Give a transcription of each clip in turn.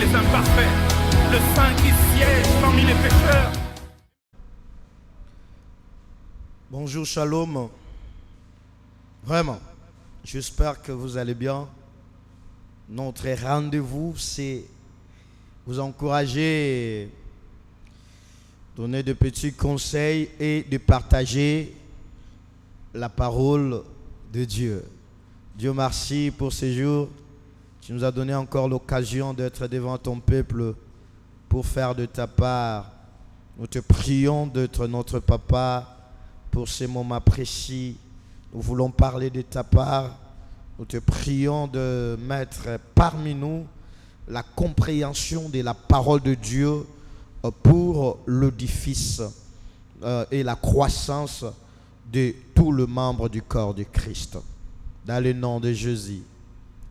les imparfaits, le Saint qui siège parmi les pécheurs. Bonjour, shalom. Vraiment, j'espère que vous allez bien. Notre rendez-vous, c'est vous encourager, donner de petits conseils et de partager la parole de Dieu. Dieu merci pour ces jours. Tu nous as donné encore l'occasion d'être devant ton peuple pour faire de ta part. Nous te prions d'être notre papa pour ces moments précis. Nous voulons parler de ta part. Nous te prions de mettre parmi nous la compréhension de la parole de Dieu pour l'édifice et la croissance de tout le membre du corps de Christ. Dans le nom de Jésus.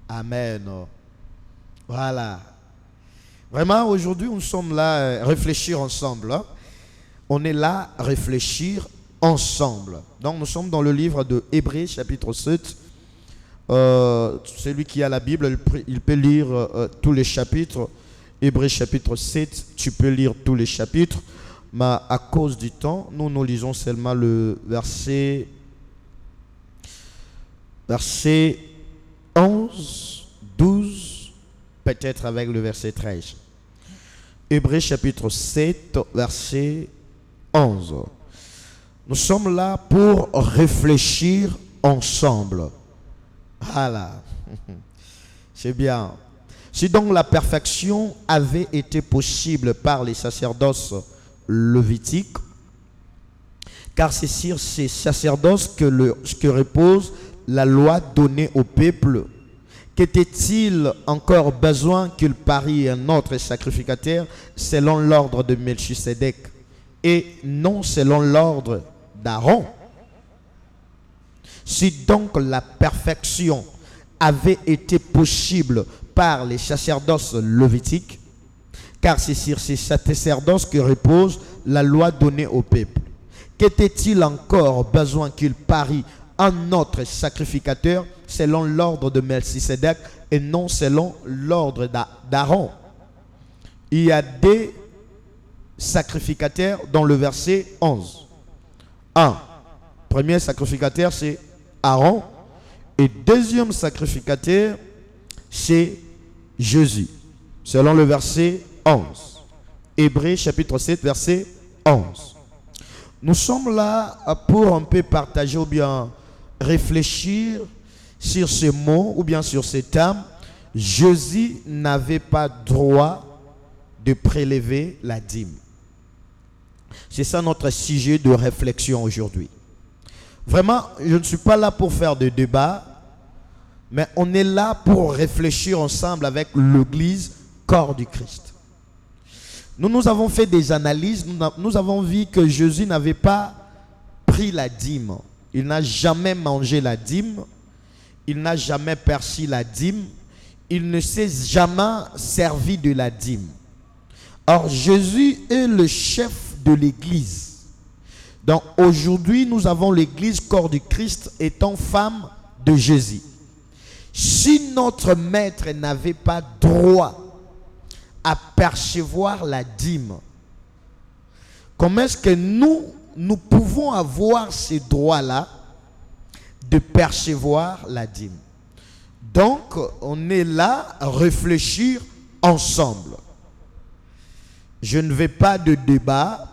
Amen. Voilà. Vraiment, aujourd'hui, nous sommes là à réfléchir ensemble. On est là à réfléchir ensemble. Donc, nous sommes dans le livre de Hébreux, chapitre 7. Celui qui a la Bible, il peut lire tous les chapitres. Hébreux, chapitre 7, tu peux lire tous les chapitres. Mais à cause du temps, nous lisons seulement le verset 11, 12, peut-être avec le verset 13. Hébreux chapitre 7, verset 11. Nous sommes là pour réfléchir ensemble. Voilà. C'est bien. Si donc la perfection avait été possible par les sacerdoces lévitiques, car c'est sur ces sacerdoces que repose la loi donnée au peuple, qu'était-il encore besoin qu'il parie un autre sacrificateur selon l'ordre de Melchisedec et non selon l'ordre d'Aaron? Si donc la perfection avait été possible par les sacerdoces lévitiques, car c'est sur ces sacerdoces que repose la loi donnée au peuple, qu'était-il encore besoin qu'il parie un autre sacrificateur selon l'ordre de Melchisedec et non selon l'ordre d'Aaron? Il y a des sacrificateurs dans le verset 11. Premier sacrificateur, c'est Aaron. Et deuxième sacrificateur, c'est Jésus. Selon le verset 11. Hébreux chapitre 7, verset 11. Nous sommes là pour un peu partager ou bien réfléchir sur ces mots ou bien sur ces termes. Jésus n'avait pas droit de prélever la dîme. C'est ça notre sujet de réflexion aujourd'hui. Vraiment, je ne suis pas là pour faire de débat, mais on est là pour réfléchir ensemble avec l'Église, corps du Christ. Nous avons fait des analyses, nous avons vu que Jésus n'avait pas pris la dîme. Il n'a jamais mangé la dîme, il n'a jamais perçu la dîme, il ne s'est jamais servi de la dîme. Or, Jésus est le chef de l'Église. Donc, aujourd'hui, nous avons l'Église, corps du Christ, étant femme de Jésus. Si notre maître n'avait pas droit à percevoir la dîme, comment est-ce que nous pouvons avoir ces droits-là de percevoir la dîme? Donc, on est là à réfléchir ensemble. Je ne vais pas de débat,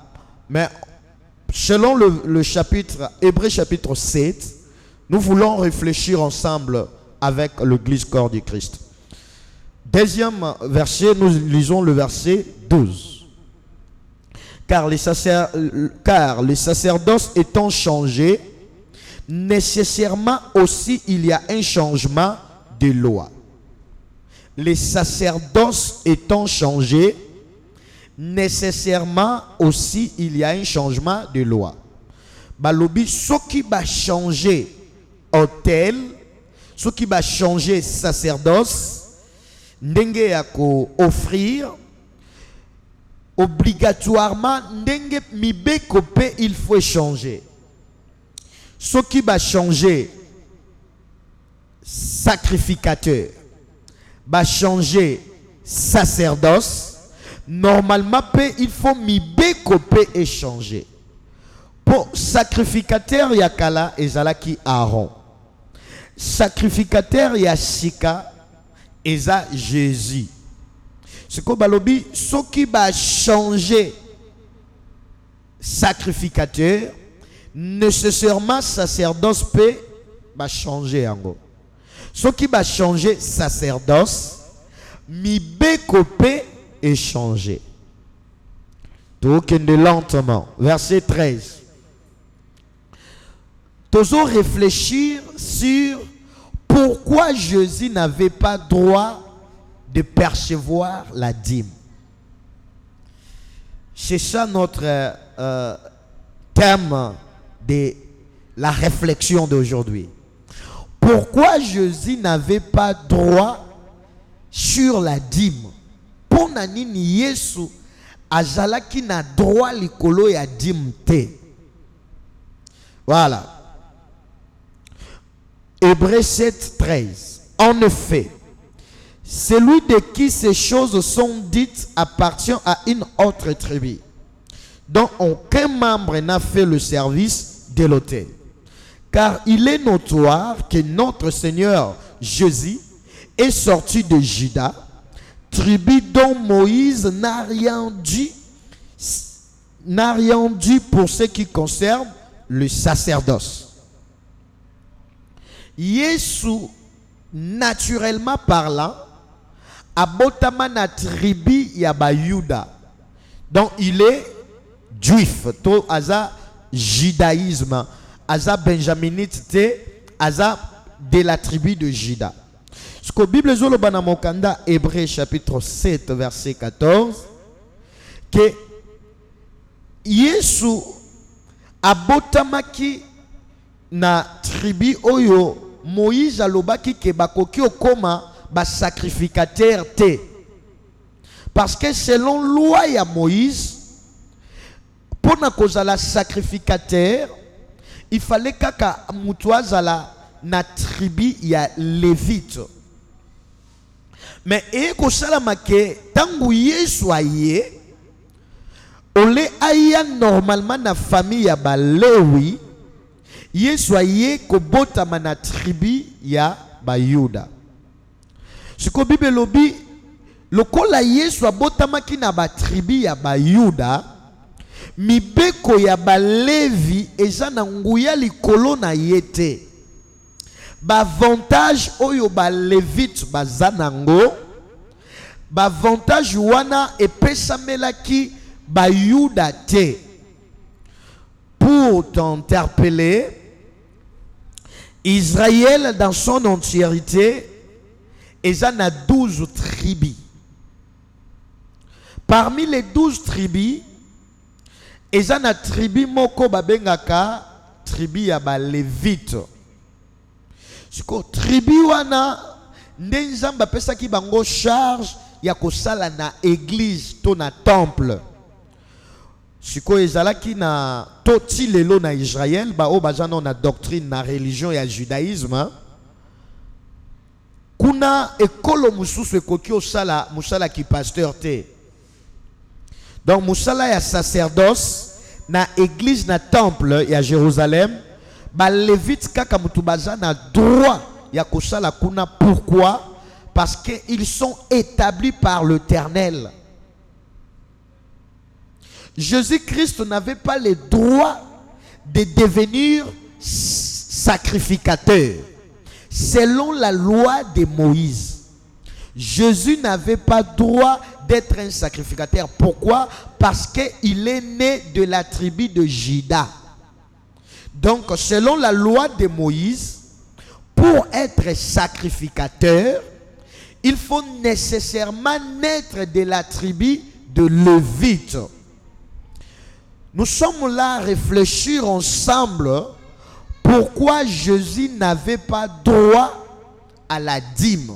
mais selon le chapitre, Hébreux chapitre 7, nous voulons réfléchir ensemble avec l'Église corps du Christ. Deuxième verset, nous lisons le verset 12. Car les sacerdoces étant changés, nécessairement aussi il y a un changement de loi. Les sacerdoces étant changés, nécessairement aussi il y a un changement de loi. Balobi, ce qui va changer autel, ce qui va changer sacerdoce, ndenge ya ko offrir obligatoirement ndenge mibeko pe il faut changer. Ce qui va changer sacrificateur, va changer sacerdoce, normalement, il faut mibécopé échanger. Pour sacrificateur yakala ezalaki Aaron. Sacrificateur yashika eza Jésus. Ce que balobi, ce qui va changer sacrificateur, nécessairement sacerdoce peut changer en ce qui va changer sacerdoce, mibeko peut échanger. Donc lentement. Verset 13. Toujours réfléchir sur pourquoi Jésus n'avait pas droit de percevoir la dîme. C'est ça notre thème de la réflexion d'aujourd'hui. Pourquoi Jésus n'avait pas droit sur la dîme? Pour nanini Yesu azalaki na droit likolo ya dîme te. Voilà. Hébreux 7, 13. En effet, celui de qui ces choses sont dites appartient à une autre tribu, dont aucun membre n'a fait le service de l'autel. Car il est notoire que notre Seigneur Jésus est sorti de Juda, tribu dont Moïse n'a rien dit pour ce qui concerne le sacerdoce. Yesu, naturellement parlant, abotama na tribu ya Bayuda. Donc il est juif, to aza judaïsme, aza benjaminite te, aza de la tribu de Juda. Ce que la Bible dit dans Mokanda, Hébreux chapitre 7, verset 14, que Yesu abotamaki na tribu oyo Moïse alobaki ke bakoki okoma ba sacrificateur te. Parce que selon loi ya Moïse, pour na kozala sacrificateur, il fallait kaka mutu azala na tribu ya Lévite. Mais eko salama ke tangu Yesu aye, ole aya normalement na famille ya ba Lewi, Yesu aye kobotama na tribu ya Bayuda. Ce que Bible lobi, lokola Yesu abotamaki na ba tribu ya Bayuda, mibeko ya Balevi eza na nguya likolo na yete. Ba avantage oyo ba Levite bazanango, ba avantage wana epesamelaki Bayuda te. Pour t'interpeller, Israël dans son entièreté, il en a 12 tribus. Parmi les 12 tribus, il en a tribu moko babengaka, tribu ya ba Lévite. Siko tribu wana ndenzamba pesa ki bango charge ya kosala na église to na temple. Siko ezalaki na toti lelo na Israël ba o bazana na doctrine na religion ya judaïsme. Kuna ekolo mususu ekoki osala musala ki pasteur te. Donc musala ya sacerdoce na église na temple ya Jérusalem, ba Lévite kaka mutu bazana droit ya kosala kuna. Pourquoi? Parce que ils sont établis par l'Éternel. Jésus-Christ n'avait pas le droit de devenir sacrificateur. Selon la loi de Moïse, Jésus n'avait pas droit d'être un sacrificateur. Pourquoi? Parce qu'il est né de la tribu de Juda. Donc, selon la loi de Moïse, pour être sacrificateur, il faut nécessairement naître de la tribu de Lévite. Nous sommes là à réfléchir ensemble pourquoi Jésus n'avait pas droit à la dîme.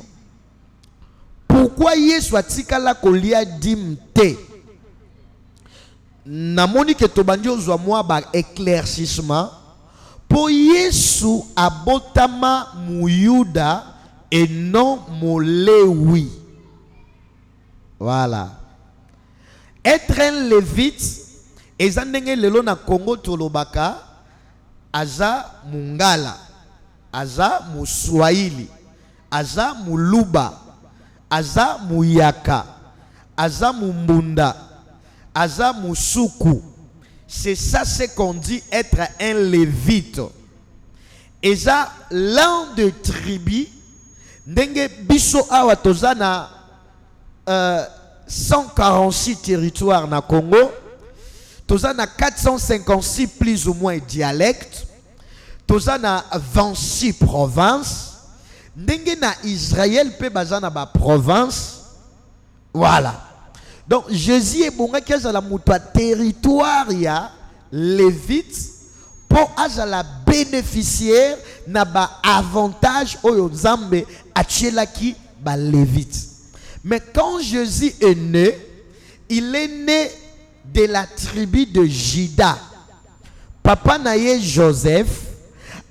Pourquoi Yesu atikala kolia dîme te? Namoni ke tobandi ozwa mwa ba éclaircissement. Pour Yesu abotama muyuda et non molewi. Voilà. Être un lévite, ezandenge lelo na Congo tolobaka, aza mungala, aza muswahili, aza muluba, aza muyaka, aza mumbunda, aza musuku. C'est ça ce qu'on dit être un lévite. Et ça, l'un de tribus, ndenge biso awa tozana 146 territoires na Congo, tozana 456 plus ou moins dialectes, tozana 26 provinces, ndenge na Israël pe bazana ba province. Voilà. Donc Jésus est bon qui a la mouta territoire ya lévite pour la bénéficiaire na ba avantage oyo Nzambe atielaki ba lévite. Mais quand Jésus est né, il est né de la tribu de Juda. Papa naye Joseph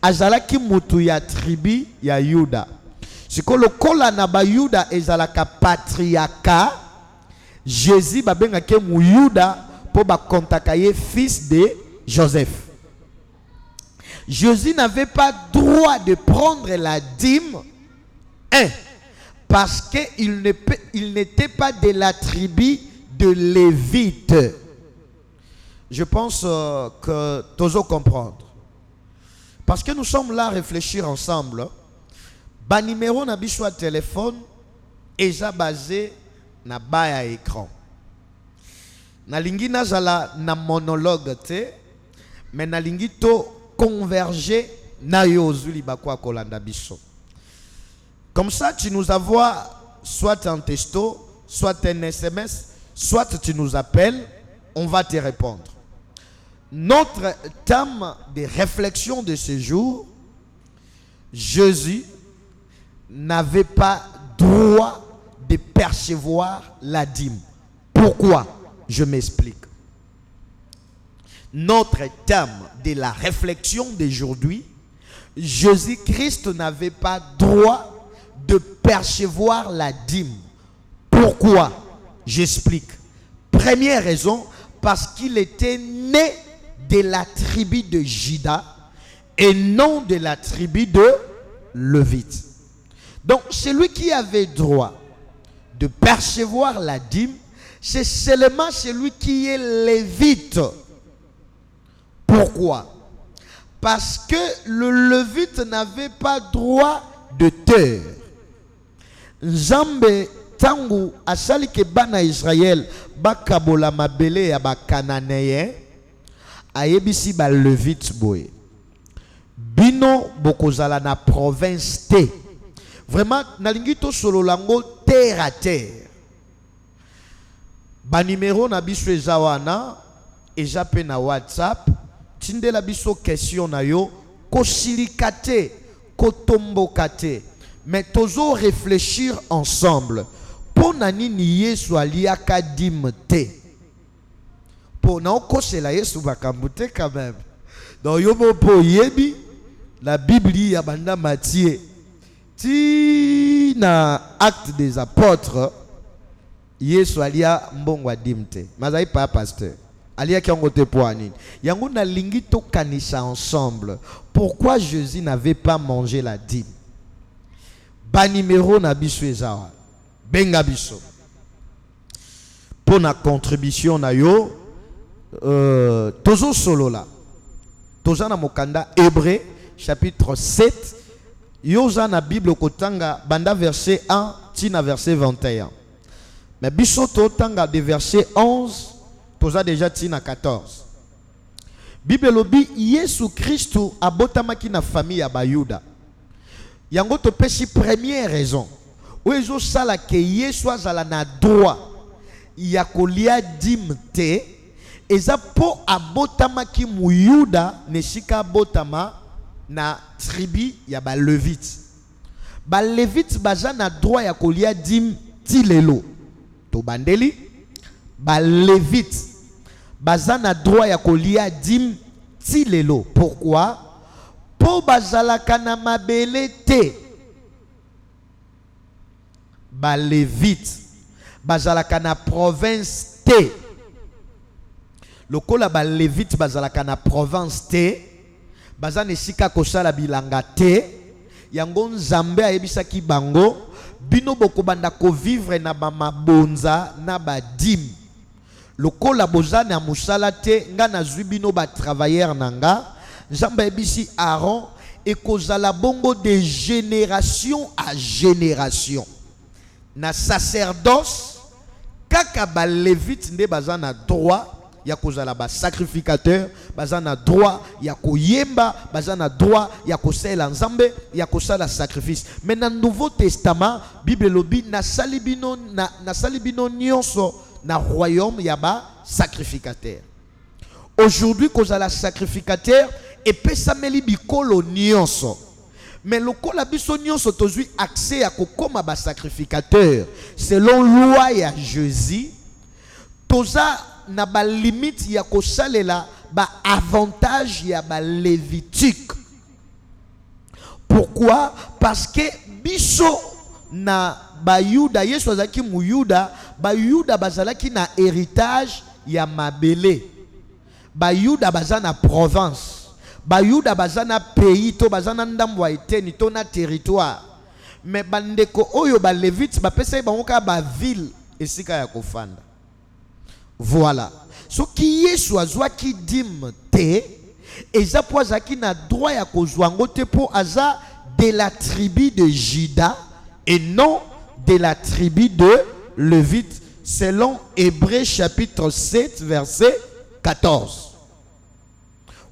azalaki mutu ya tribu ya Yuda. Sikolo kola na ba Yuda ezalaka patriarcat. Jésus babengake mu Yuda pour ba kontakaye fils de Joseph. Jésus n'avait pas droit de prendre la dîme, parce qu'il n'était pas de la tribu de Lévite. Je pense que tous comprendre. Parce que nous sommes là à réfléchir ensemble. Ba numéro na biso téléphone est basé na baya écran. Na lingi na zala na monologue te, mais na lingi to converger na yozuli bakwa kolanda biso. Comme ça tu nous envoies soit un texto, soit un SMS, soit tu nous appelles, on va te répondre. Notre thème de réflexion de ce jour, Jésus n'avait pas droit de percevoir la dîme. Pourquoi? Je m'explique. Notre thème de la réflexion d'aujourd'hui, Jésus-Christ n'avait pas droit de percevoir la dîme. Pourquoi? J'explique. Première raison, parce qu'il était né de la tribu de Juda et non de la tribu de Lévite. Donc celui qui avait droit de percevoir la dîme, c'est seulement celui qui est lévite. Pourquoi? Parce que le lévite n'avait pas droit de terre. Nzambe tangu asali ke bana Israël bakabola mabele ya ba Cananéen ayebisi ba lévite boye. Bino bokozala na province te. Vraiment, nalingi to solo lango terre à terre. Ba numéro na biso ezawana, ezape na WhatsApp, tindela biso question na yo, kosilikate, kotombokate. Mais tozo réfléchir ensemble. Pour nani ni Yesu aliaka dimte. Pour na okosela Yesu bakambute quand même. Donc yomo po yebi, la Bible ya banda Matthieu. Si na acte des apôtres, Yesu alia mbongwa dimte. Mazai pas pasteur. Alia kiongote poani. Yango na lingi to kanisa ensemble. Pourquoi Jésus n'avait pas mangé la dîme? Ba numéro na biso ezawa. Benga biso. Pour na contribution na yo, tozo solo la. Toza na mokanda Hébreu chapitre 7. Yoza na Bible kotanga banda verset 1 tina verset 21. Mais biso totanga de verset 11 toza déjà tina 14. Bible lobi Yesu Christu abotamaki na famille ya Bayuda. Yango to pesi première raison. Oezo sala ke Yesu azala na droit ya kolia dîme te eza po abotamaki muyuda nesika botama na tribu ya ba Lévite. Ba Lévite baza na droit ya kolia dîme ti lelo. To bandeli ba Lévite baza na droit ya kolia dîme ti lelo. Pourquoi? Po bazalaka na mabele te. Ba Lévite bazalaka na province te. Lokola ba levite bazalaka na province te, bazana esika kosala bilanga te, yango Nzambe ayebisaki bango bino bokobanda ko vivre na ba mabonza na ba dîme. Lokola bozana musala te, nga nazwi bino ba travailleur nanga, Nzambe ayebisi Aaron ekozala bongo de génération à génération. Na sacerdoce kaka ba levite nde bazana droit ya kozala ba sacrificateur, bazana droit ya koyemba, bazana droit ya kosala Nzambe, ya kosala sacrifice. Mais dans le Nouveau Testament, Bible lobi na salibino nyonso na royaume ya ba sacrificateur. Aujourd'hui kozala sacrificateur et pesameli bikolo nyonso. Mais le kola biso nyonso tozui accès à kokoma ba sacrificateur selon loi ya Jésus, toza na ba limite ya kosalela ba avantage ya ba lévitique. Pourquoi? Parce que biso na ba Yuda, Yesu azaki mu Yuda, ba Yuda bazalaki na héritage ya mabele. Ba Yuda bazana province. Ba Yuda bazana pays to bazana ndambo eteni to na territoire. Mais bandeko oyo ba levite ba pesa ba ngoka ba ville esika ya kofanda. Voilà. Ce qui Yesu azwa ki dim te, eza po azaki na droit ya kozwa ngo te po aza de la tribu de Juda et non de la tribu de Lévite, selon Hébreux chapitre 7 verset 14.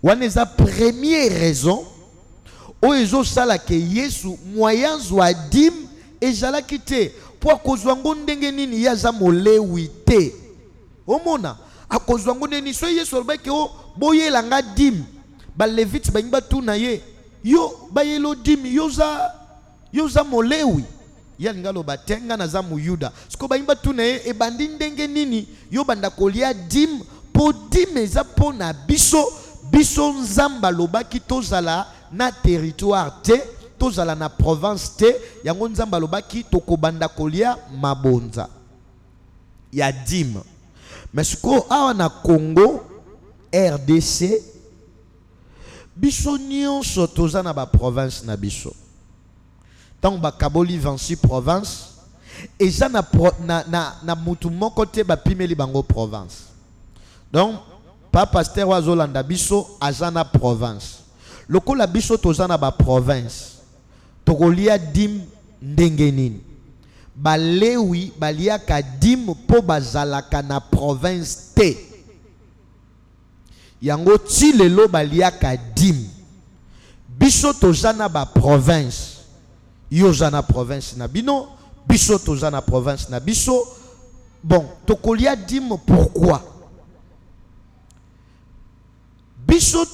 Wana eza première raison o ezo sala ke Yesu moyen zwa dim ezala kite po kozwa ngo ndenge nini yaza molewi te. Omona akozwa ngo neni so Yesu albaki o boyela nga dim ba levite ba ngba tuna ye yo bayelo dim yoza molewi ya ngalo batenga na za mu Yuda siko ba ngba tuna ye e bandi ndenge nini yo banda kolia dim po dim eza po na biso Nzamba lobaki tozala na territoire te, tozala na province te, yango Nzamba lobaki tokobanda kolia mabonza ya dim. Mais siko awa na Congo RDC biso nyonso toza na ba province na biso. Tant ba kaboli 26 province eza na mutu moko te ba pimeli bango province. Donc pa pasteur wa Zolanda biso azana province. Lokola biso tozana ba province. Tokolia dim ndenge nini. Ba lewi balia ka dim po bazalaka na province te. Yango ti lelo balia ka dim. Biso tozana ba province. Yo zana province na bino, biso tozana province na biso. Bon, tokolia dim pourquoi? Biso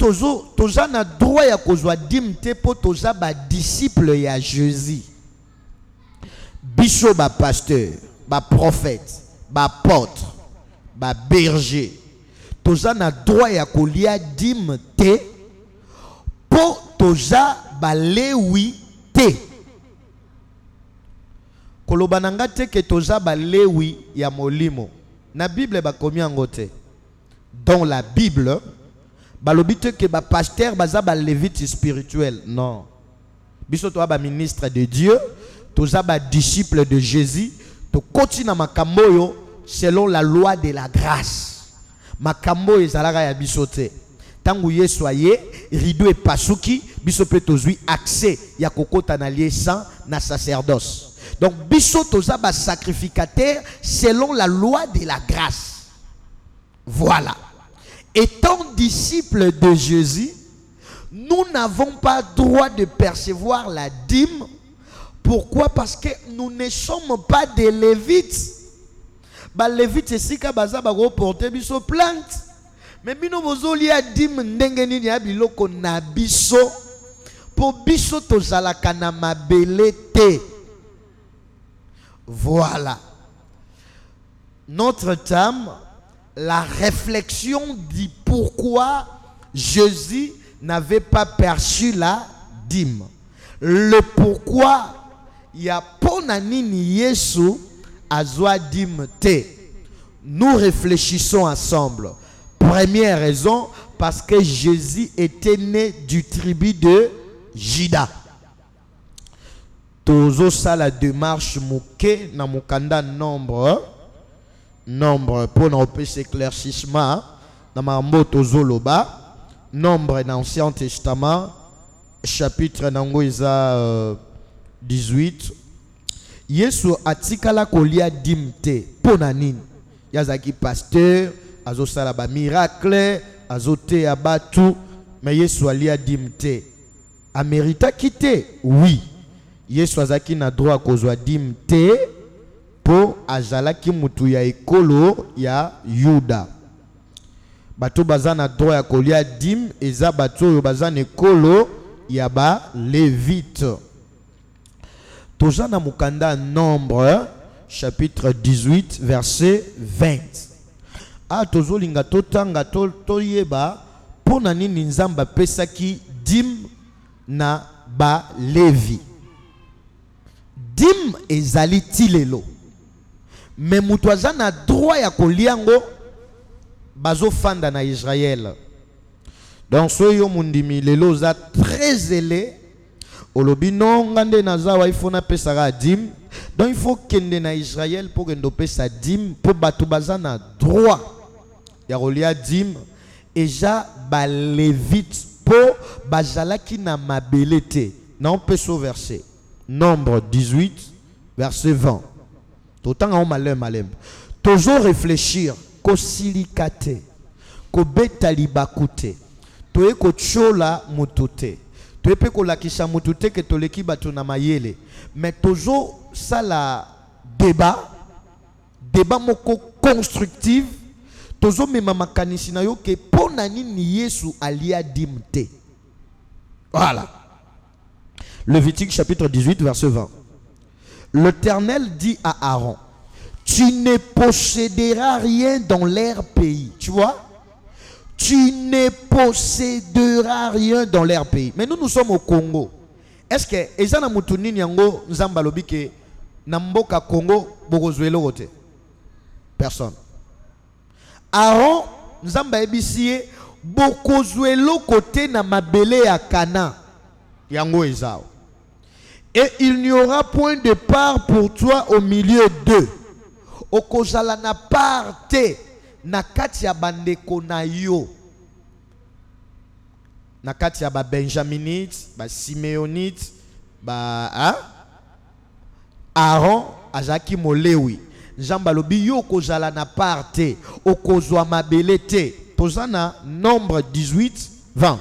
toza na droit ya kozwa dim te po toza ba disciple ya Jésus. Biso ba pasteur, ba prophète, ba apôtre, ba berger. Toza na droit ya kolia dim te po toza ba lewi te. Koloba nanga te ke toza ba lewi ya molimo. Na Bible ba komi yango te. Dans la Bible balobite que ba pasteur baza ba lévite spirituel. Non. Biso to ba ministre de Dieu, toza ba disciple de Jésus, to continue makambo yo selon la loi de la grâce. Makambo ezalaka ya biso te. Tangu Yesu aye, rideau et pasuki, biso pe tozui accès ya kokota na lié sang na sacerdoce. Donc biso toza ba sacrificateur selon la loi de la grâce. Voilà. Étant disciples de Jésus, nous n'avons pas droit de percevoir la dîme. Pourquoi? Parce que nous ne sommes pas des lévites. Ba lévites c'est si ka baza ba go porter biso plainte. Mais bino bozoli a dîme ndenge nini ya biloko na biso. Po biso tozalaka na mabele te. Voilà. Notre thème, la réflexion dit pourquoi Jésus n'avait pas perçu la dîme. Le pourquoi il y a ponanini Yesu azwa dim te. Nous réfléchissons ensemble. Première raison, parce que Jésus était né du tribu de Juda. Tozo sa la démarche mouké na mukanda nombre pour nous faire éclaircissement dans ma mot tozo loba nombre dans l'Ancien Testament chapitre nango isa 18 Yesu atikala kolia dimte pona nini yazaki pasteur azosala ba miracle azote abatu mais Yesu alia dimte amérita quitter oui Yesu azaki na droit kozwa dimte po azalaki mutu ya ekolo ya Yuda bato bazana droit ya kolia dim eza bato yo bazana ekolo ya ba Lévite. Tozana mukanda Nombre chapitre 18 verset 20. Tozolinga totanga toyeba pona nini Nzamba pesaki dim na ba Lévi. Dim ezali tilelo. Mais mutu azana droit ya koliango bazo fanda na Israël. Donc soyo mundimi lelo za très zélé. Olobi non ngande nazawa ifona pesaka dim. Donc il faut kende na Israël pour kendo pesa dim pour batu bazana droit ya kolia dim eja ba Lévite pour bazalaki na mabelete. Non peso verset. Nombre 18 verset 20. Autant on malem. Toujours réfléchir ko silikate ko betali bakute to ko chola mutute to pe ko lakisha mutute ke to leki batu na mayele mais toujours ça la débat moko constructif toujours mema makanisi na yo ke pona nini Yesu alia dimte. Voilà. Lévitique chapitre 18 verset 20. L'Éternel dit à Aaron, tu ne posséderas rien dans leur pays. Tu vois? Tu ne posséderas rien dans leur pays. Mais nous sommes au Congo. Est-ce que ezana mutuni nyango nzamba lobi ke na mboka Congo bokozwelo kote? Personne. Aaron nzamba ebisie bokozwelo kote na mabele ya Kana. Yango ezao. Et il n'y aura point de part pour toi au milieu d'eux. Okozala na parte na kati ya bandeko na yo. Na kati ya ba Benjaminite, ba Simeonite, Aaron azaki molewi. Nzamba lobi yo okozala na parte, okozwa mabele te. Tozana Nombre 18, 20.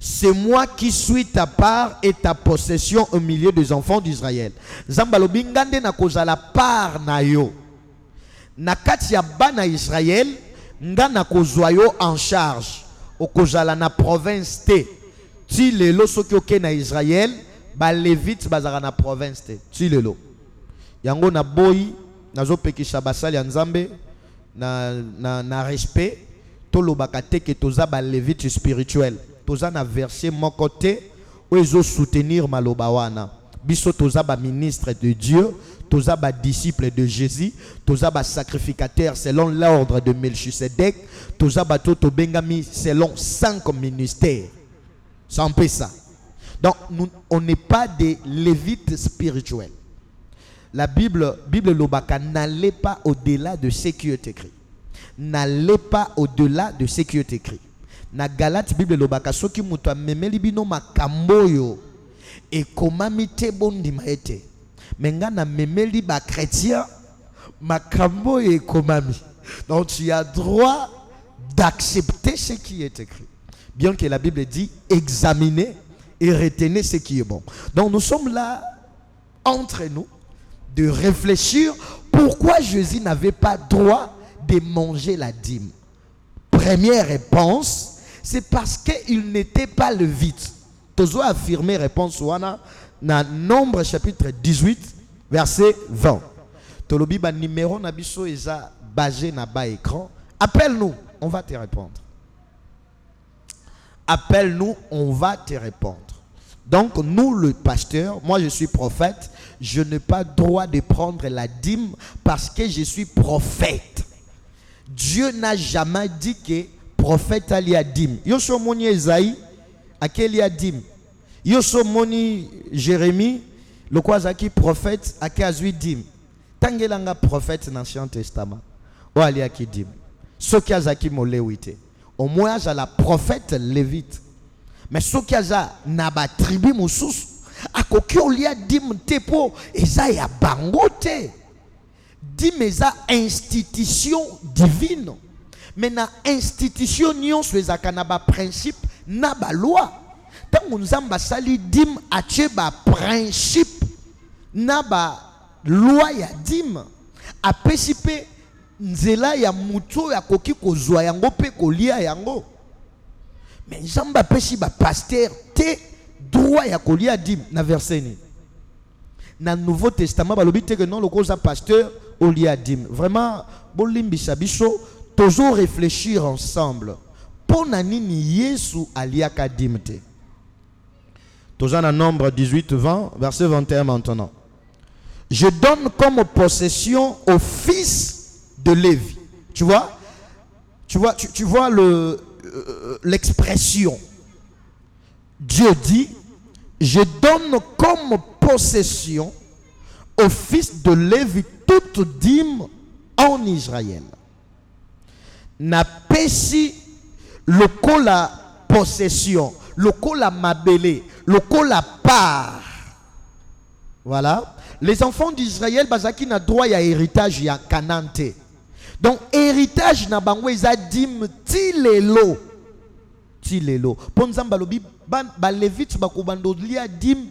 C'est moi qui suis ta part et ta possession au milieu des enfants d'Israël. Zambalobi ngande na kozala part na yo. Na kati ya bana Israël, ngana kozwa yo en charge. Okozala na province te. Ti lelo soki oke na Israël, ba Lévite bazara na province te. Ti lelo. Yango na boyi, nazo pekisha basali ya Nzambe na respect, tolobaka te ke toza ba Lévite spirituel. Toza na verset mon côté où ils ont soutenir malobawana biso toza ba ministre de Dieu, toza ba disciple de Jésus, toza ba sacrificateur selon l'ordre de Melchisedec, toza ba toto bengami selon 5 ministères. Sans ça. Donc on n'est pas des lévites spirituels. La Bible lobaka n'allez pas au-delà de ce qui est écrit. N'allez pas au-delà de ce qui est écrit. Na Galate Bible lobaka soki mutu amemeli bino makambo yo ekomami te bondima ete menga na memeli ba chrétien makambo yo ekomami. Donc tu as droit d'accepter ce qui est écrit, bien que la Bible dit examinez et retenez ce qui est bon. Donc nous sommes là entre nous de réfléchir pourquoi Jésus n'avait pas droit de manger la dîme. Première réponse, c'est parce qu'il n'était pas lévite. Tozo affirmé réponse wana na Nombre chapitre 18 verset 20. Tolobi ba numéro na biso eza basé na ba écran. Appelle-nous, on va te répondre. Appelle-nous, on va te répondre. Donc nous le pasteur, moi je suis prophète, je n'ai pas droit de prendre la dîme parce que je suis prophète. Dieu n'a jamais dit que prophète a la dîme. Yoso moni Esaïe, à quel a dîme? Yoso moni Jérémie, le quoi zaki prophète, à quel a dîme? Tangelanga prophète dans l'Ancien Testament. Ou ali a qui dîme? Ce qui a zaki molewite. Au moins, j'ai la prophète lévite. Mais ce qui a naba tribu moussous, à koki on lia dim tepo, et ça y a bangote. Dim eza institution divine. Mais na institution nyon soit naba principe, naba loi. Tant on zamba sali dim ache ba principe, naba loi ya dim. A pesipe nzela ya muto ya koki kozwa yango pe kolia yango. Mais Jamba Peshi ba pasteur te droit ya kolia dim na verset ni. Na Nouveau Testament balobi te que non le cause pasteur olia dim. Vraiment bolimbisa biso toujours réfléchir ensemble. Pona nini Yesu aliaka dim te. Toujours dans Nombre 18-20 verset 21 maintenant. Je donne comme possession au fils de Lévi. Tu vois l'expression. Dieu dit, je donne comme possession au fils de Lévi toute dîme en Israël. Na pesi le la possession, le la mabele, le la part. Voilà. Les enfants d'Israël, bazaki na droit ya héritage ya Kanante. Donc héritage na bango eza dim tilelo. Tilelo. Ponzamba lobi ba levite ba kubando lia dim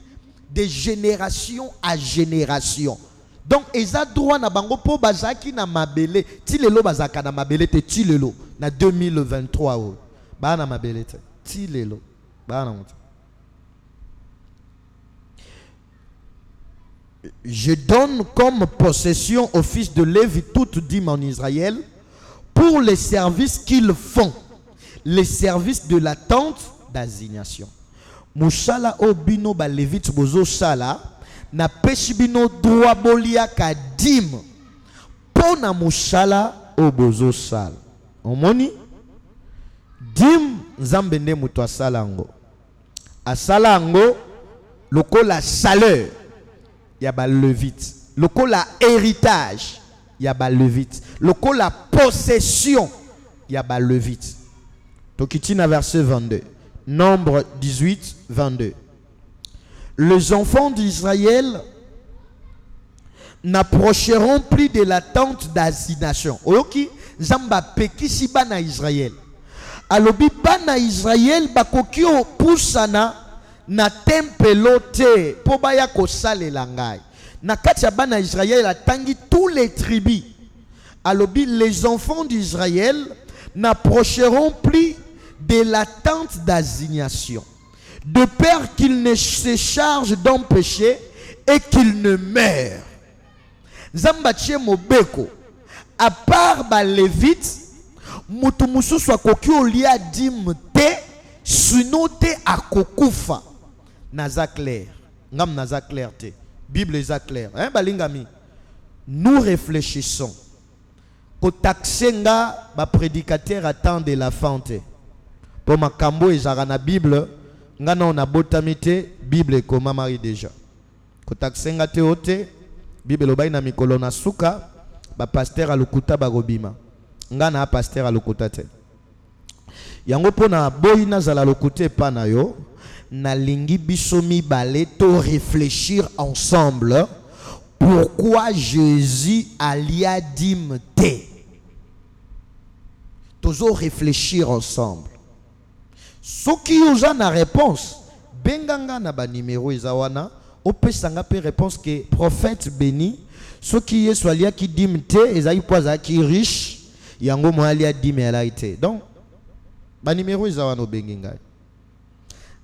de génération à génération. Donc eza droit na bango po bazaki na mabele. Tilelo bazaka na mabele te tilelo na 2023 o. Ba na mabele te. Tilelo. Ba na moto. Je donne comme possession au fils de Lévi toute dîme en Israël pour les services qu'ils font, les services de la tente d'assignation. Mouchala obino ba Lévite bozo shala na peshibino droit bolia ka dîme pona mouchala obozo sala. Omoni dîme zambende muto asala ngo. Asala ngo lokola salaire. Il y a ba levite. Le la héritage, il y a ba levite. Le la possession, il y a ba levite. Donc il verset 22. Nombre 18, 22. Les enfants d'Israël n'approcheront plus de la tente d'assignation. Oyoki zamba pekisi bana Israël. Alobi bana Israël bakokio pusana na tempelo te po baya ko salela ngai na kati ya bana Israël atangi tous les tribus. Alobi les enfants d'Israël n'approcheront plus de la tente d'assignation de peur qu'ils ne se chargent d'un péché et qu'ils ne meurent. Zambache mobeko à part ba lévite mutu mususu akoki olia dim te sino te akokufa. Naza clair. Ngam naza clair te. Bible est clair. Hein balingami. Nous réfléchissons. Ko taxenga ba prédicateur attend de la fente. Pour ma kambo ezara na Bible, ngana on a botamite Bible ko mamari déjà. Ko taxenga te ote Bible obay na mikolo na suka ba pasteur alukuta ba robima. Ngana pasteur alukuta te. Yango pona boyina zala lokuta pa na yo. Na lingi bisomi baleto réfléchir ensemble pourquoi Jésus alia dim te. Toujours réfléchir ensemble. Ce qui vous a la réponse, benganga na ba numéro izawana, opesanga pe réponse que prophète béni, ce qui est soit lia qui dim te, ezai poza qui riche, yango mo alia dim elaite. Donc ba numéro izawana benginga.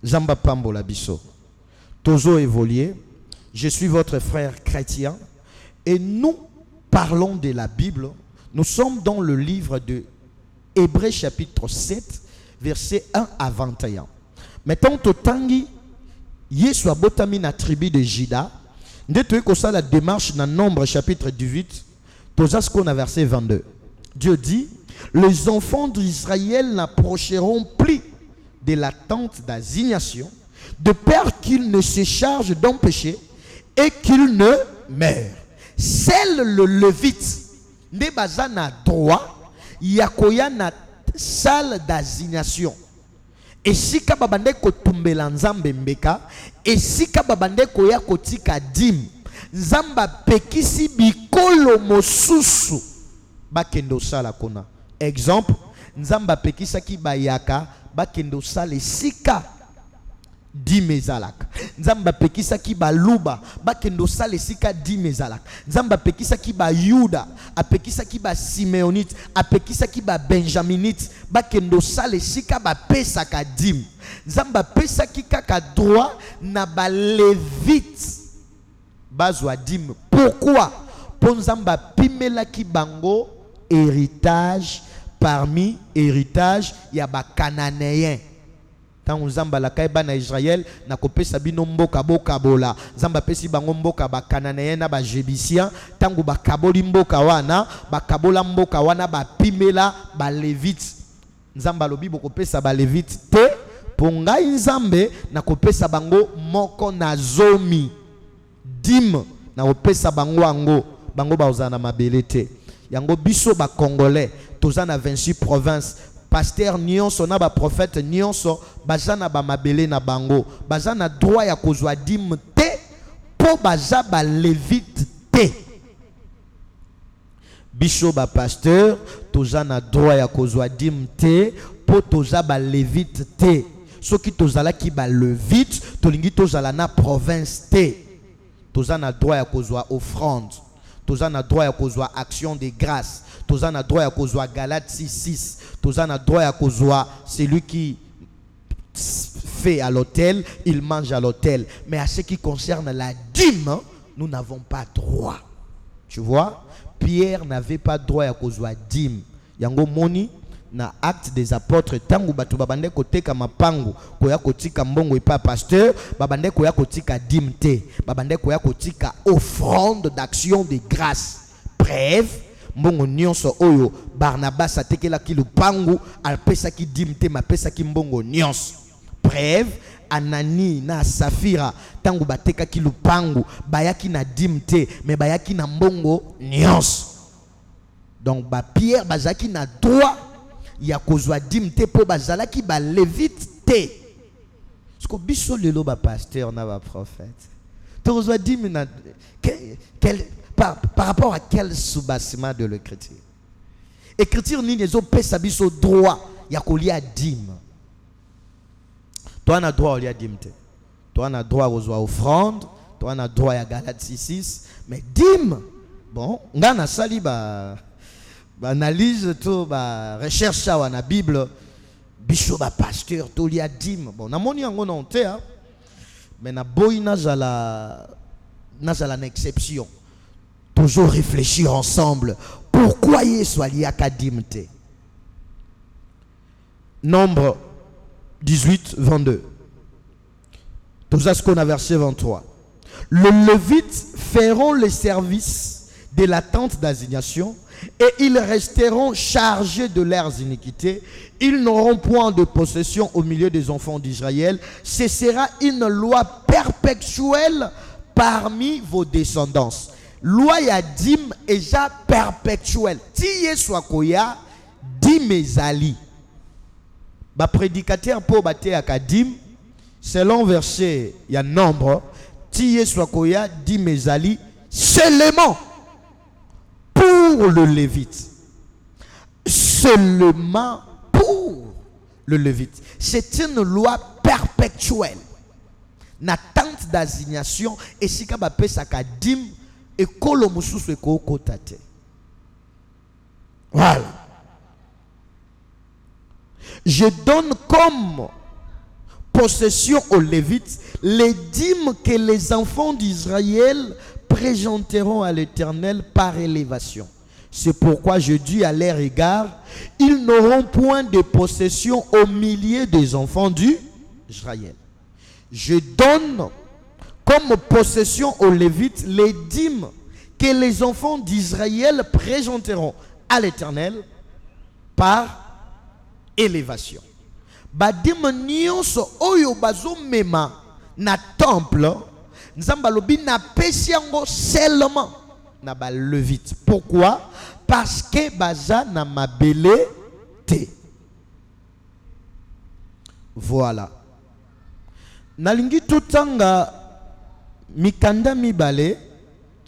Jamba Pambola Bisso. Tozo évolué. Je suis votre frère chrétien. Et nous parlons de la Bible. Nous sommes dans le livre de Hébreux chapitre 7, versets 1 à 21. Mettons Totangi, Yesu abotami na tribu de Juda. Dès que ça la démarche dans Nombre chapitre 18, tout ça ce qu'on a verset 22. Dieu dit, les enfants d'Israël n'approcheront plus de la tente d'assignation, de peur qu'ils ne se chargent d'un péché et qu'ils ne meurent. Seul le Lévite ne baza na droit yakoya na salle d'assignation. Et si ka babande ko tumbela nzambe mbeka, et si ka babande ko ya kotika dim, nzamba pekisi bikolo mosusu bakendo sala kona. Exemple, nzamba pekisa ki bayaka bakendo sala sika dimezalak. Nzamba pekisa ki baluba bakendo sala sika dimezalak. Nzamba pekisa ki ba Yuda, apekisa ki ba Simeonite, apekisa ki ba Benjaminite bakendo sala sika ba pesa ka dim. Nzamba pesa ki kaka droit na ba Levite bazwa dim. Pourquoi? Pour nzamba pimela ki bango héritage parmi héritage ya ba cananéen. Tant nzamba la kaiba na Israël na kopesa bino mboka boka bola, nzamba pesi bango mboka ba cananéen na ba jébusien, tangu ba kaboli mboka wana, ba kabola mboka wana ba pimela ba Levite. Nzamba lobi boko pesa ba Levite te, ponga nzambe na kopesa bango moko na zomi dim na kopesa bango ango, bango ba ozana mabele te. Yango biso ba congolais toza na 26 provinces, pasteur nyonso na ba prophète nyonso bazana ba mabele na bango, bazana droit ya kozwa dim te po baza ba Levite te. Biso ba pasteur toza na droit ya kozwa dim te po toza ba Levite te. Soki tozala ki ba Levite tolingi tozala na province te. Toza na droit ya kozwa offrande, toza na droit ya kozwa action de grâce, toza na droit ya kozwa Galates 6:6, toza na droit ya kozwa celui qui fait à l'autel, il mange à l'autel. Mais à ce qui concerne la dîme, nous n'avons pas droit. Tu vois, Pierre n'avait pas droit à kozwa dîme. Yango moni na acte des apôtres tangu batu babande koteka mapangu koya kotika mbongo ipa pasteur babande koya kotika dimte babande koya kotika offrande d'action de grâce. Bref, mbongo nyonso oyo Barnabas atekela ki lupangu alpesa ki dimte mapesa ki mbongo nyonso. Bref, Anani na Safira tangu bateka ki lupangu bayaki na dimte mais bayaki na mbongo nyonso. Donc ba Pierre bazaki na droit ya kozwa dimte po bazala ki ba Levite te. Parce que biso lelo ba pasteur na ba prophète kozwa dim na par rapport à quel soubassement de l'écriture. Écriture ni nezo pesa biso droit ya kolia dim. Toi na droit olia dim te. Toi na droit kozwa offrande, toi na droit ya Galates 6:6, mais dim bon ngana sali ba analyse tout ba recherche ça na Bible biso ba pasteur to lia dim. Bon na moni yango na honte hein, mais na boy na zala na exception. Toujours réfléchir ensemble. Pourquoi Yesu ali akadimte? Nombre 18, 22. Tout ça ce qu'on a verset 23. Les Lévites feront le service de la tente d'assignation et ils resteront chargés de leurs iniquités. Ils n'auront point de possession au milieu des enfants d'Israël. Ce sera une loi perpétuelle parmi vos descendants. Loi ya dim eja perpétuelle. Ti Yesu akoya dim ezali. Ba prédicateur po bate akadim selon verset ya Nombre, ti Yesu akoya dim ezali seulement pour le Lévite. Seulement pour le Lévite. C'est une loi perpétuelle. Na tente d'assignation et si ka ba pesa ka dim et kolo mususu e ko tate. Voilà. Je donne comme possession aux Lévites les dîmes que les enfants d'Israël présenteront à l'Éternel par élévation. C'est pourquoi je dis à leur égard, ils n'auront point de possession au milieu des enfants d'Israël. Je donne comme possession aux Lévites les dîmes que les enfants d'Israël présenteront à l'Éternel par élévation. Badim nyonso oyo bazomema na temple, nzamba lobi na pesiango seulement na ba Lévite. Pourquoi? Parce que baza na mabele te. Voilà. Nalingi tutanga mikanda mibale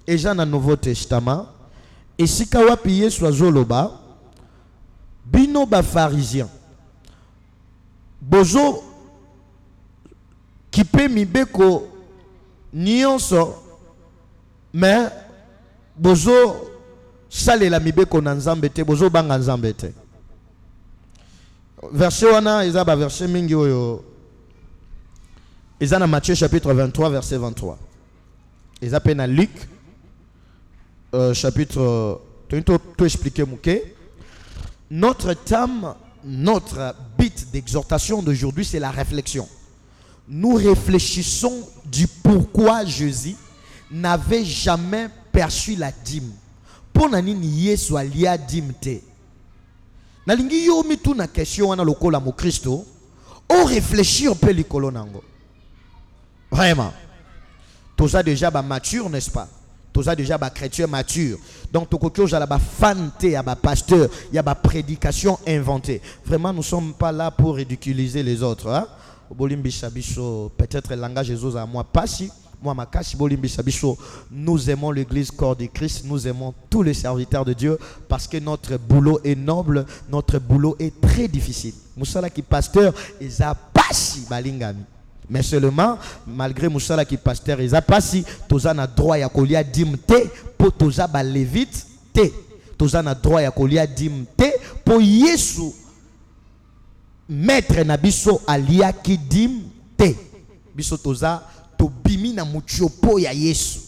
eja na Nouveau Testament esika wapi Yesu azoloba bino ba pharisien bozo kipe mibeko nyonso mais bozo salela mibeko na nzambe te, bozo banga nzambe te. Verset wana eza ba verset mingi oyo eza na Matthieu chapitre 23 verset 23. Eza pe na Luc chapitre tout expliquer mouké. Notre thème, notre but d'exhortation d'aujourd'hui, c'est la réflexion. Nous réfléchissons du pourquoi Jésus n'avait jamais perçu la dîme. Pour nanini Yesu alia dîme te. Nalingi yo mi tout na question wana lokola mo Christo, on réfléchit un peu likolo nango. Vraiment. Tout ça déjà ba mature, n'est-ce pas? Tout ça déjà ba chrétien mature. Donc tout côté j'ai la ba fanté, ba pasteur, il y a ba prédication inventée. Vraiment nous sommes pas là pour ridiculiser les autres, hein? Peut-être le langage Jésus à moi pas si moi makashi bolimbi sabiso. Nous aimons l'église corps de Christ, nous aimons tous les serviteurs de Dieu parce que notre boulot est noble, notre boulot est très difficile. Moussala qui pasteur eza pas si balingami. Mais seulement, malgré Moussala qui pasteur, ils n'ont pas si tous na droit ya kolia dim te pour tous ba lévite te. Tous na droit ya kolia dim te pour Yesu maître na biso alia ki dim te. Biso toza to bimi na muchopo ya Yesu.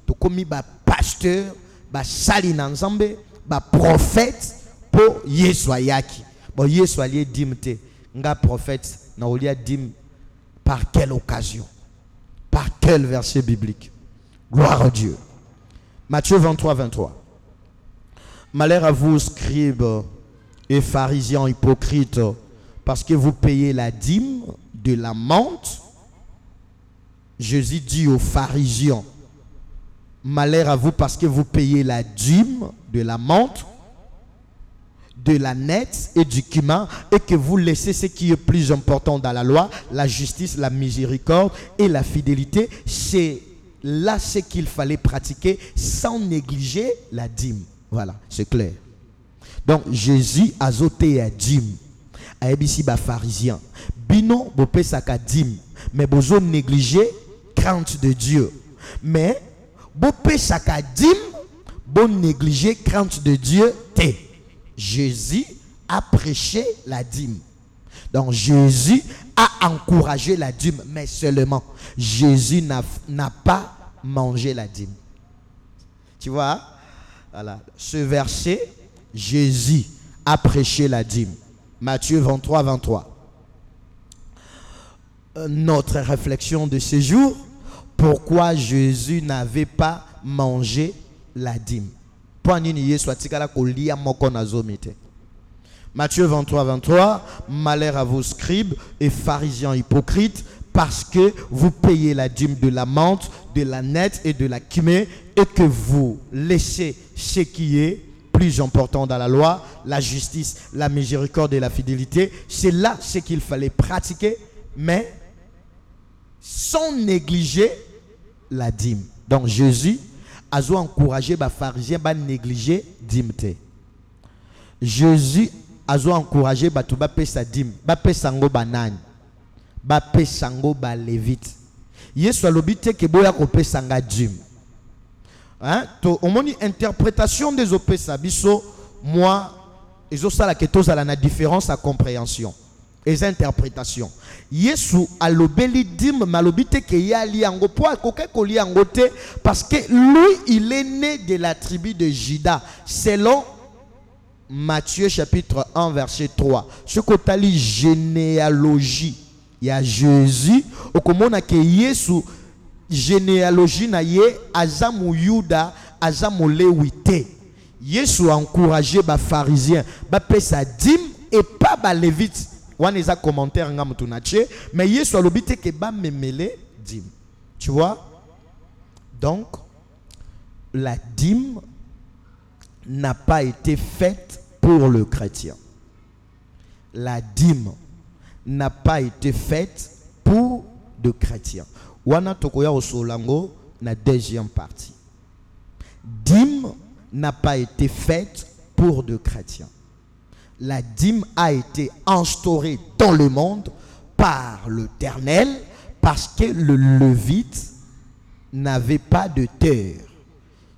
To komi ba pasteur, ba sali na nzambe, ba prophète pour Yesu ayaki. Bon Yesu alia dim te. Nga prophète na olia dim. Par quelle occasion? Par quel verset biblique? Gloire à Dieu. Matthieu 23, 23. Malheur à vous, scribes et pharisiens hypocrites, parce que vous payez la dîme de la menthe. Jésus dit aux pharisiens, malheur à vous parce que vous payez la dîme de la menthe, de la nette et du cumin, et que vous laissez ce qui est plus important dans la loi, la justice, la miséricorde et la fidélité. C'est là ce qu'il fallait pratiquer sans négliger la dîme. Voilà, c'est clair. Donc Jésus a zoté à dîme. A ebisi ba pharisien. Bino bopé saka dîme, mais bozo négliger crainte de Dieu. Mais bopé saka dîme, bon négliger crainte de Dieu te. Jésus a prêché la dîme. Donc Jésus a encouragé la dîme, mais seulement Jésus n'a pas mangé la dîme. Tu vois? Voilà. Ce verset, Jésus a prêché la dîme. Matthieu 23, 23. Notre réflexion de ce jour, pourquoi Jésus n'avait pas mangé la dîme. Matthieu 23, 23. Malheur à vos scribes et pharisiens hypocrites, parce que vous payez la dîme de la menthe, de la nette et de la cumée, et que vous laissez ce qui est plus important dans la loi, la justice, la miséricorde et la fidélité. C'est là ce qu'il fallait pratiquer, mais sans négliger la dîme. Donc Jésus a encouragé les pharisiens à négliger dîme. Jésus a encouragé les gens à sa dîme, à sango banane, à sango ba lévite. Yesu a l'obité que boya ko pesanga dîme. Hein? To omoni interprétation des opesa biso moi ezo sala que tous ala na différence à compréhension. Les interprétations. Yesu a l'obéli dîme malobité que ya liango po akoke ko liango te parce que lui il est né de la tribu de Juda selon Matthieu chapitre 1 verset 3. Ce que li généalogie il y a Jésus au komona que Yesu généalogie na ye azamu Yuda azamu Lewite. Yesu a encouragé les pharisiens ba pesa dîme et pas ba lévite. Wan eza commentaire nga mutu na tche, mais Yesu a lobité que ba memele dîme. Tu vois? Donc la dîme n'a pas été faite pour le chrétien. La dîme n'a pas été faite pour le chrétien. Wana tokoya osolango na deuxième partie. Dîme n'a pas été faite pour de chrétiens. La dîme a été instaurée dans le monde par l'Éternel parce que le Lévite n'avait pas de terre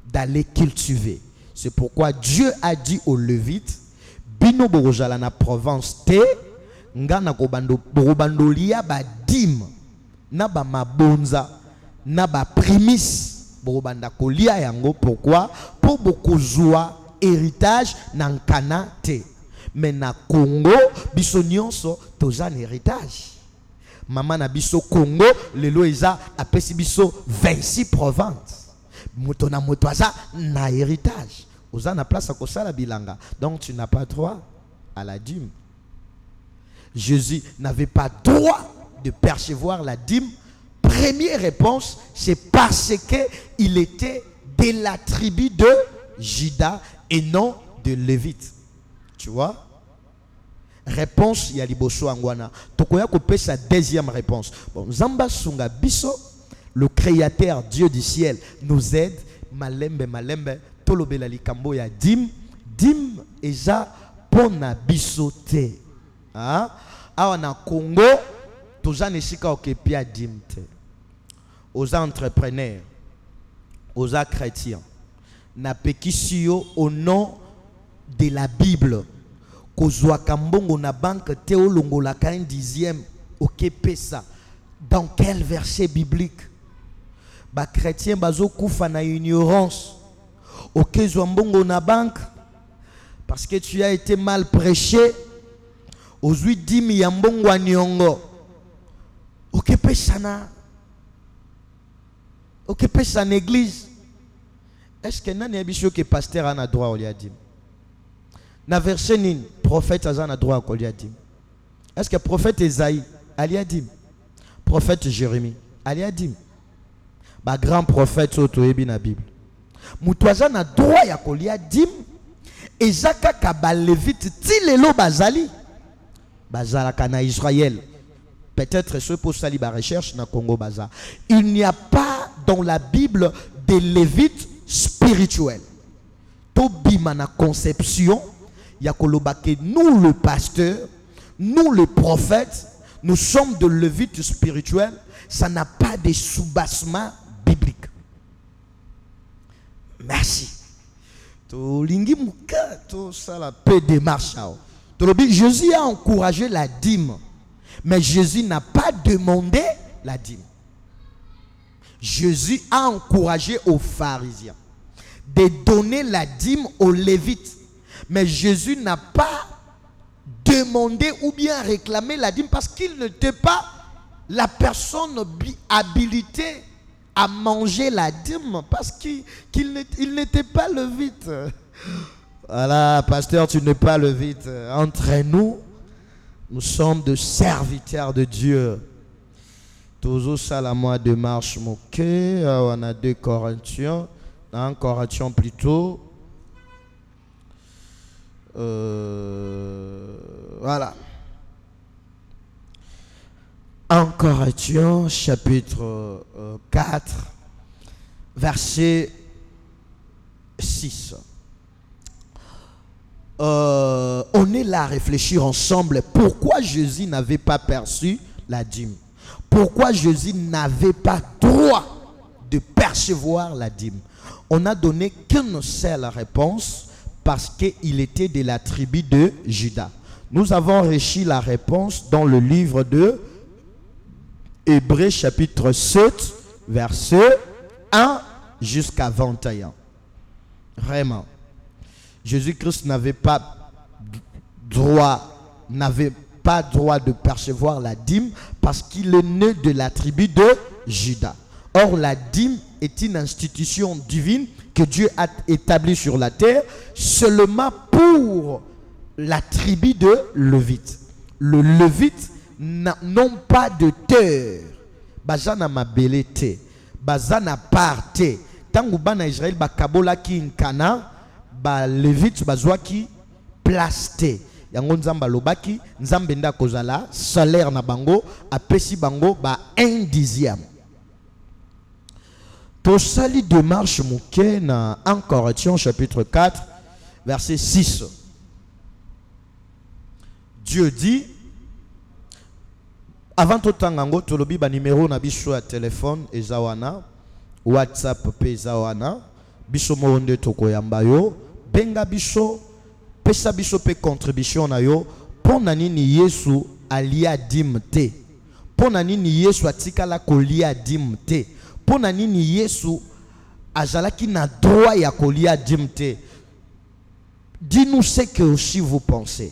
d'aller cultiver. C'est pourquoi Dieu a dit aux Lévites, bino borojala na province te, ngana borobandolia ba dîme, na ba mabonza, na ba prémisse, borobanda kolia yango. Pourquoi? Pour beaucoup joie héritage nankana te. Mais na Congo, biso nyonso tozan héritage. Maman na biso Congo, lelo eza apesi biso 26 provinces. Moto na moto aza na héritage. Oza na place à kosala bilanga. Donc tu n'as pas droit à la dîme. Jésus n'avait pas droit de percevoir la dîme. Première réponse, c'est parce qu'il était de la tribu de Juda et non de Lévite. Tu vois? Réponse Yaliboso Angwana. Tokoya kopé sa deuxième réponse. Bon, Zamba Sunga Biso, le créateur Dieu du ciel, nous aide. Malembe, malembe, tolobe la likambo ya dim. Dim eza pona biso te. Ah, awa na Congo, toza nesika okepia dim te. Aux entrepreneurs, aux chrétiens, na pekisio au nom de la Bible. Kozwa kambongo na banque teo longola ka 1/10 ok pesa. Dans quel verset biblique? Ba chrétien bazo kufa na ignorance. Ok zwa mbongo na banque parce que tu as été mal prêché. Ozui dimi ya mbongo wa nyongo. Ok pesa na. Ok pesa na église. Est-ce que nani abisho que pasteur a droit au liadim? Na verset nin prophète a droit au liadim. Est-ce que prophète Esaïe aliadim? Prophète Jérémie aliadim? Ba grand prophète auto ebi na Bible. Mutoaza na droit ya koliadim ezaka ka ba lévite ti lelo bazali. Bazala kana Israël. Peut-être ce pour sali ba recherche na Congo baza. Il n'y a pas dans la Bible des lévites spirituels. Tobima na conception ya kolobake nous le pasteur, nous le prophète, nous sommes de lévites spirituels, ça n'a pas de soubassement biblique. Merci. To lingi muka to sala peu de marche. Jésus a encouragé la dîme, mais Jésus n'a pas demandé la dîme. Jésus a encouragé aux pharisiens de donner la dîme aux lévites. Mais Jésus n'a pas demandé ou bien réclamé la dîme parce qu'il n'était pas la personne habilitée à manger la dîme parce qu'il n'était pas lévite. Voilà, pasteur, tu n'es pas lévite. Entre nous, nous sommes de serviteurs de Dieu. Toujours ça la moi de marche moquée. On a 2 Corinthiens. 1 Corinthiens plutôt. Voilà. 1 Corinthiens chapitre 4 verset 6. On est là à réfléchir ensemble pourquoi Jésus n'avait pas perçu la dîme. Pourquoi Jésus n'avait pas droit de percevoir la dîme. On a donné qu'une seule réponse parce qu'il était de la tribu de Juda. Nous avons reçu la réponse dans le livre de Hébreux chapitre 7 verset 1 jusqu'à 21. Vraiment. Jésus-Christ n'avait pas droit de percevoir la dîme parce qu'il est né de la tribu de Juda. Or, la dîme est une institution divine que Dieu a établie sur la terre seulement pour la tribu de Lévite. Le Lévite n'ont pas de terre. Bazana mabele te. Bazana parte. Tangu bana Israël ba kabola ki nkana, ba Lévite bazwa ki place te. Yango nzamba lobaki, nzambe nda kozala salaire na bango, apesi bango ba 1/10. Tosali démarche mouke na 1 Corinthiens chapitre 4 verset 6. Dieu dit, avant tout tangango tolobi ba numéro na biso ya téléphone ezawana, WhatsApp pe ezawana, biso monde tokoyamba yo, benga biso, pesa biso pe contribution na yo, pona nini Yesu alia dim te, pona nini Yesu atikala kolia dim te, pona nini Yesu azalaki na droit ya kolia dim te. Dis-nous ce que aussi vous pensez.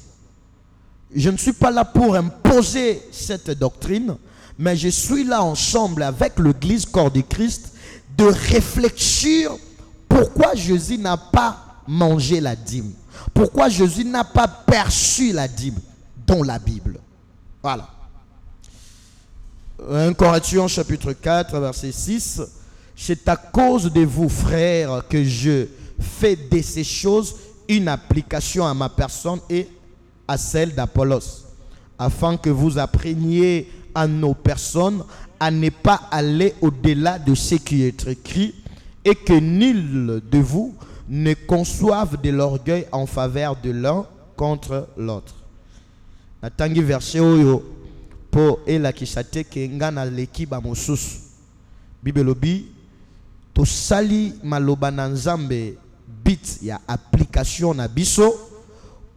Je ne suis pas là pour imposer cette doctrine, mais je suis là ensemble avec l'Église corps du Christ de réfléchir pourquoi Jésus n'a pas mangé la dîme, pourquoi Jésus n'a pas perçu la dîme dans la Bible. Voilà. 1 Corinthiens chapitre 4 verset 6. C'est à cause de vous frères que je fais de ces choses une application à ma personne et à celle d'Apollos, afin que vous appreniez à nos personnes à ne pas aller au-delà de ce qui est écrit et que nul de vous ne conçoive de l'orgueil en faveur de l'un contre l'autre. Natangi verset oyo po elakisa te ke nga na leki ba mosusu. Bibelobi to sali maloba na Nzambe bit ya application na biso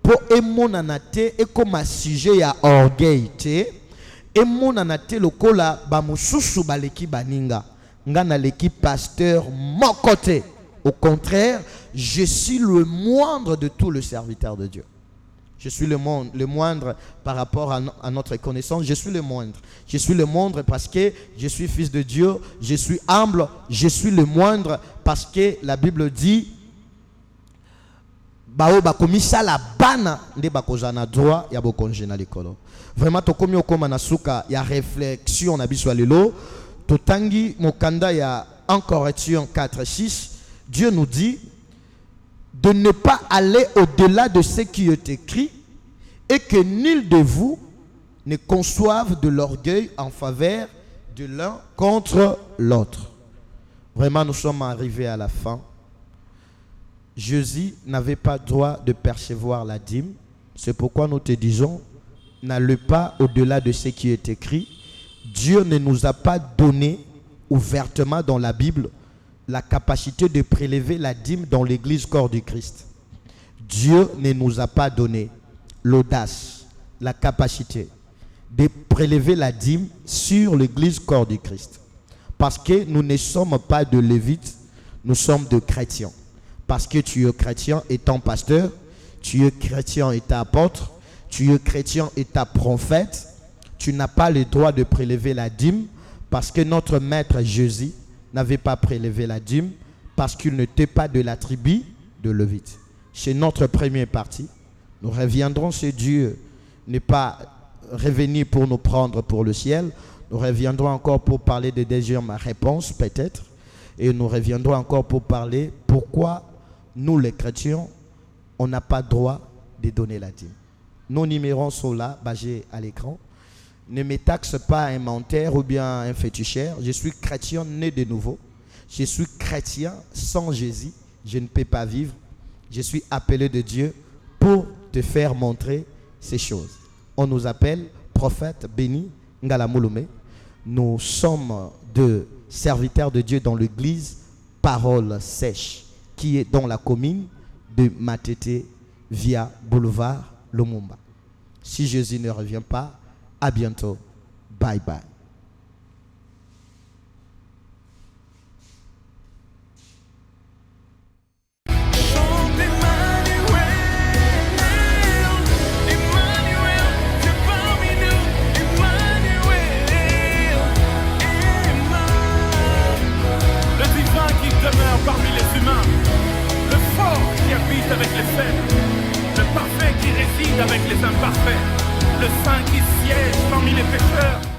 po emonana te ekoma sujet ya orgueil te, emonana te lokola ba mosusu baleki baninga. Nga na leki pasteur mon côté. Au contraire, je suis le moindre de tous les serviteurs de Dieu. Je suis le moindre par rapport à notre connaissance. Je suis le moindre. Je suis le moindre parce que je suis fils de Dieu. Je suis humble. Je suis le moindre parce que la Bible dit bao bakomisa la bana nde bakozana droit ya bokonje na likolo. Vraiment tokomi okoma na suka ya réflexion na biso lelo. Totangi mokanda ya 1 Corinthiens 4:6. Dieu nous dit de ne pas aller au-delà de ce qui est écrit et que nul de vous ne conçoive de l'orgueil en faveur de l'un contre l'autre. Vraiment, nous sommes arrivés à la fin. Jésus n'avait pas droit de percevoir la dîme. C'est pourquoi nous te disons, n'allez pas au-delà de ce qui est écrit. Dieu ne nous a pas donné ouvertement dans la Bible la capacité de prélever la dîme dans l'église corps du Christ. Dieu ne nous a pas donné l'audace, la capacité de prélever la dîme sur l'église corps du Christ. Parce que nous ne sommes pas de Lévites, nous sommes de chrétiens. Parce que tu es chrétien étant pasteur, tu es chrétien étant apôtre, tu es chrétien étant prophète, tu n'as pas le droit de prélever la dîme parce que notre maître Jésus n'avait pas prélevé la dîme parce qu'il n'était pas de la tribu de Lévite. C'est notre première partie. Nous reviendrons si Dieu n'est pas revenu pour nous prendre pour le ciel. Nous reviendrons encore pour parler de deuxième réponse peut-être. Et nous reviendrons encore pour parler pourquoi nous les chrétiens, on n'a pas droit de donner la dîme. Nos numéros sont là, basés à l'écran. Ne me taxe pas un menteur ou bien un féticheur. Je suis chrétien né de nouveau. Je suis chrétien sans Jésus. Je ne peux pas vivre. Je suis appelé de Dieu pour te faire montrer ces choses. On nous appelle prophète béni Ngalamouloumé. Nous sommes de serviteurs de Dieu dans l'église Parole Sèche qui est dans la commune de Matete via boulevard Lumumba. Si Jésus ne revient pas, à bientôt. Bye bye. parfait qui réside avec les imparfaits, le saint qui siège parmi les pécheurs.